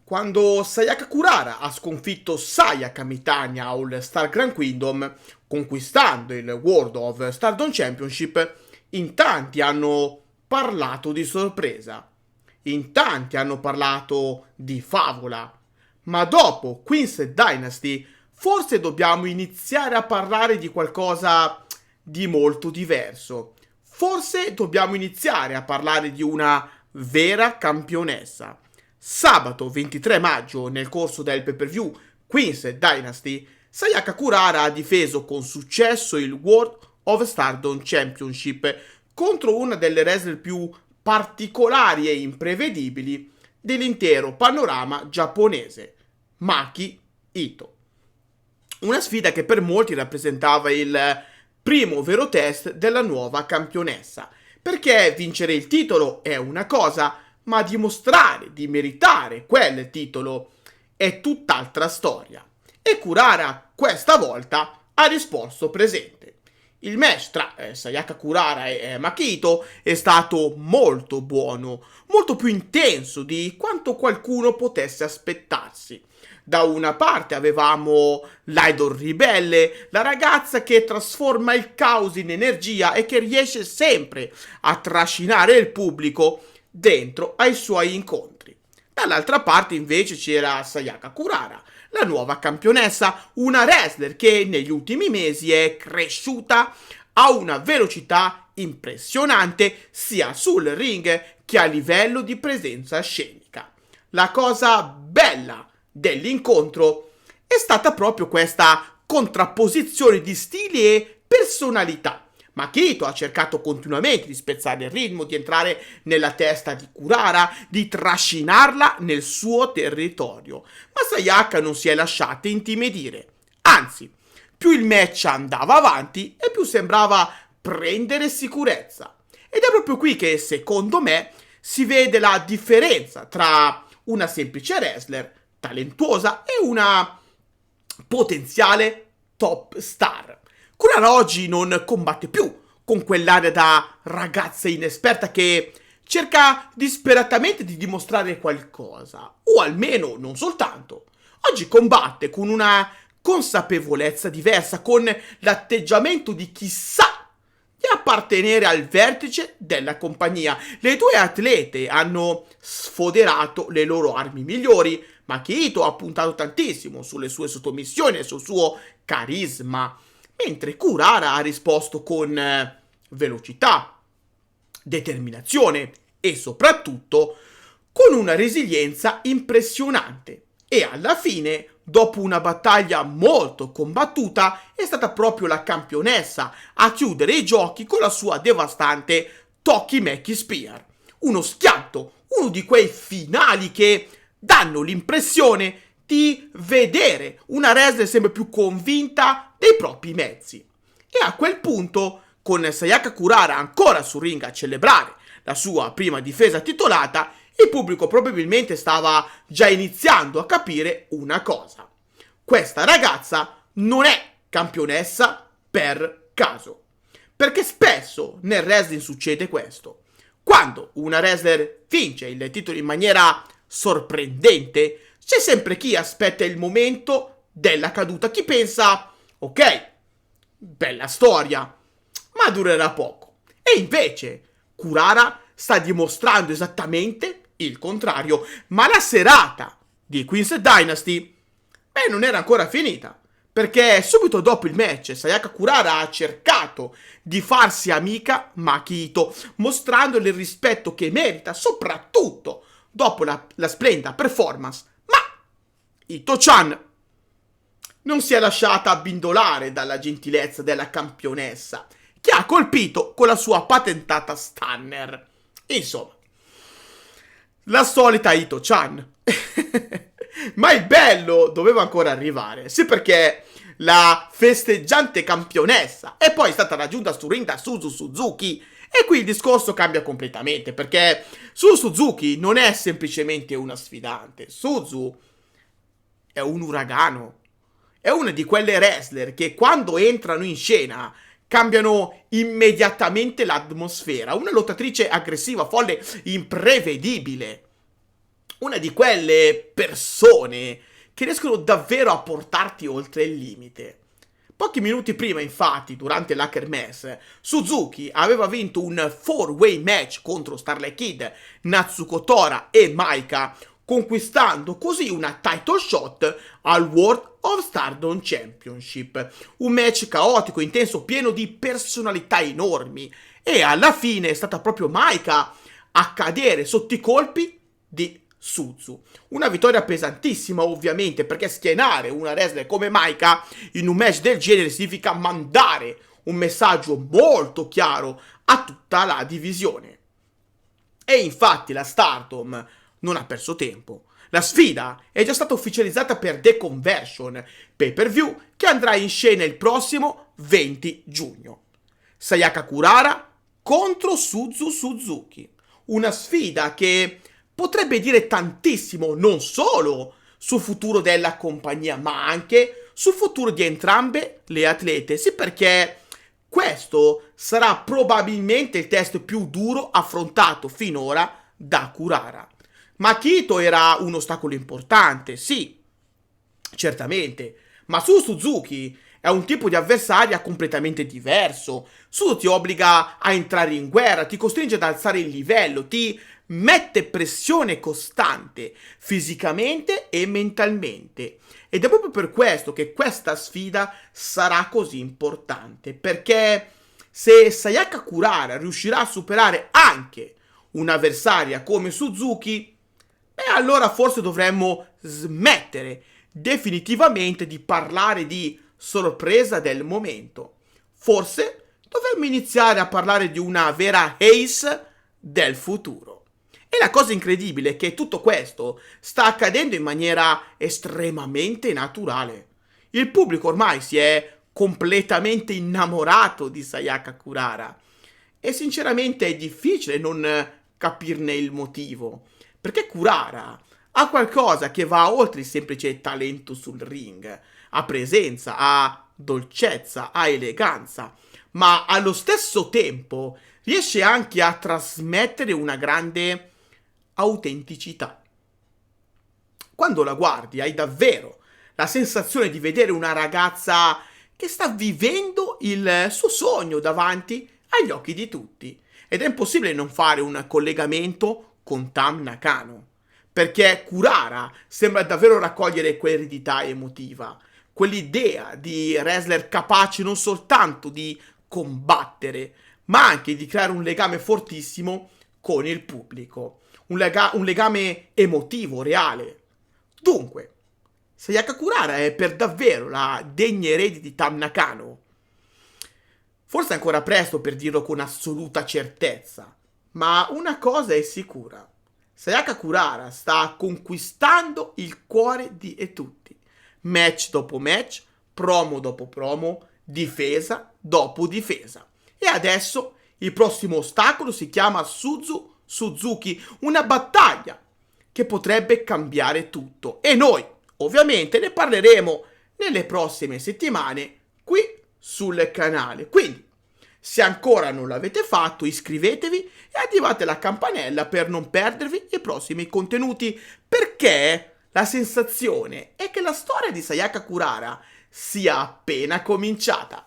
Quando Sayaka Kurara ha sconfitto Sayaka Mitania All Star Grand Kingdom, conquistando il World of Stardom Championship, in tanti hanno parlato di sorpresa, in tanti hanno parlato di favola, ma dopo Queen's Dynasty forse dobbiamo iniziare a parlare di qualcosa di molto diverso. Forse dobbiamo iniziare a parlare di una vera campionessa. Sabato 23 maggio, nel corso del pay-per-view Queen's Dynasty, Sayaka Kurara ha difeso con successo il World of Stardom Championship contro una delle wrestler più particolari e imprevedibili dell'intero panorama giapponese, Maki Ito. Una sfida che per molti rappresentava il primo vero test della nuova campionessa, perché vincere il titolo è una cosa, ma dimostrare di meritare quel titolo è tutt'altra storia. E Kurara questa volta ha risposto presente. Il match tra Sayaka Kurara e Maki Ito è stato molto buono, molto più intenso di quanto qualcuno potesse aspettarsi. Da una parte avevamo l'idol ribelle, la ragazza che trasforma il caos in energia e che riesce sempre a trascinare il pubblico dentro ai suoi incontri. Dall'altra parte invece c'era Sayaka Kurara, la nuova campionessa, una wrestler che negli ultimi mesi è cresciuta a una velocità impressionante sia sul ring che a livello di presenza scenica. La cosa bella dell'incontro è stata proprio questa contrapposizione di stili e personalità. Maki Ito ha cercato continuamente di spezzare il ritmo, di entrare nella testa di Kurara, di trascinarla nel suo territorio. Ma Sayaka non si è lasciata intimidire. Anzi, più il match andava avanti e più sembrava prendere sicurezza. Ed è proprio qui che, secondo me, si vede la differenza tra una semplice wrestler talentuosa e una potenziale top star. Kurara oggi non combatte più con quell'aria da ragazza inesperta che cerca disperatamente di dimostrare qualcosa, o almeno non soltanto. Oggi combatte con una consapevolezza diversa, con l'atteggiamento di chi sa di appartenere al vertice della compagnia. Le due atlete hanno sfoderato le loro armi migliori, ma Maki Ito ha puntato tantissimo sulle sue sottomissioni e sul suo carisma, mentre Kurara ha risposto con velocità, determinazione e soprattutto con una resilienza impressionante. E alla fine, dopo una battaglia molto combattuta, è stata proprio la campionessa a chiudere i giochi con la sua devastante Tokimeki Spear. Uno schianto, uno di quei finali che danno l'impressione di vedere una wrestler sempre più convinta dei propri mezzi. E a quel punto, con Sayaka Kurara ancora sul ring a celebrare la sua prima difesa titolata, il pubblico probabilmente stava già iniziando a capire una cosa. Questa ragazza non è campionessa per caso. Perché spesso nel wrestling succede questo. Quando una wrestler vince il titolo in maniera sorprendente, c'è sempre chi aspetta il momento della caduta, chi pensa, ok, bella storia, ma durerà poco. E invece Kurara sta dimostrando esattamente il contrario, ma la serata di Queen's Dynasty non era ancora finita, perché subito dopo il match Sayaka Kurara ha cercato di farsi amica Maki Ito, mostrandole il rispetto che merita, soprattutto dopo la splendida performance. Ma Ito-chan non si è lasciata abbindolare dalla gentilezza della campionessa, che ha colpito con la sua patentata stunner. Insomma, la solita Ito-chan. Ma il bello doveva ancora arrivare, sì, perché la festeggiante campionessa è poi stata raggiunta sul ring da Suzu Suzuki. E qui il discorso cambia completamente, perché Suzuki non è semplicemente una sfidante. Suzu è un uragano. È una di quelle wrestler che quando entrano in scena cambiano immediatamente l'atmosfera. Una lottatrice aggressiva, folle, imprevedibile. una di quelle persone che riescono davvero a portarti oltre il limite. Pochi minuti prima, infatti, durante la kermesse, Suzuki aveva vinto un 4-way match contro Starlight Kid, Natsuko Tora e Maika, conquistando così una title shot al World of Stardom Championship. Un match caotico, intenso, pieno di personalità enormi, e alla fine è stata proprio Maika a cadere sotto i colpi di Suzu. Una vittoria pesantissima, ovviamente, perché schienare una wrestler come Maika in un match del genere significa mandare un messaggio molto chiaro a tutta la divisione. E infatti la Stardom non ha perso tempo. La sfida è già stata ufficializzata per The Conversion, pay-per-view che andrà in scena il prossimo 20 giugno. Sayaka Kurara contro Suzu Suzuki. Una sfida che potrebbe dire tantissimo non solo sul futuro della compagnia, ma anche sul futuro di entrambe le atlete. Sì, perché questo sarà probabilmente il test più duro affrontato finora da Kurara. Makito era un ostacolo importante, sì, certamente, ma su Suzuki è un tipo di avversaria completamente diverso. Suzu ti obbliga a entrare in guerra, ti costringe ad alzare il livello, ti mette pressione costante, fisicamente e mentalmente. Ed è proprio per questo che questa sfida sarà così importante, perché se Sayaka Kurara riuscirà a superare anche un'avversaria come Suzuki, allora forse dovremmo smettere definitivamente di parlare di sorpresa del momento. Forse dovremmo iniziare a parlare di una vera ace del futuro. E la cosa incredibile è che tutto questo sta accadendo in maniera estremamente naturale. Il pubblico ormai si è completamente innamorato di Sayaka Kurara e sinceramente è difficile non capirne il motivo, perché Kurara ha qualcosa che va oltre il semplice talento sul ring. Ha presenza, ha dolcezza, ha eleganza, ma allo stesso tempo riesce anche a trasmettere una grande autenticità. Quando la guardi hai davvero la sensazione di vedere una ragazza che sta vivendo il suo sogno davanti agli occhi di tutti. Ed è impossibile non fare un collegamento con Tam Nakano, perché Kurara sembra davvero raccogliere quell'eredità emotiva, quell'idea di wrestler capace non soltanto di combattere, ma anche di creare un legame fortissimo con il pubblico, un legame emotivo, reale. Dunque, Sayaka Kurara è per davvero la degna erede di Tam Nakano? Forse è ancora presto per dirlo con assoluta certezza, ma una cosa è sicura. Sayaka Kurara sta conquistando il cuore di tutti. Match dopo match, promo dopo promo, difesa dopo difesa. E adesso il prossimo ostacolo si chiama Suzu Suzuki, una battaglia che potrebbe cambiare tutto. E noi, ovviamente, ne parleremo nelle prossime settimane qui sul canale. Quindi, se ancora non l'avete fatto, iscrivetevi e attivate la campanella per non perdervi i prossimi contenuti, perché la sensazione è che la storia di Sayaka Kurara sia appena cominciata.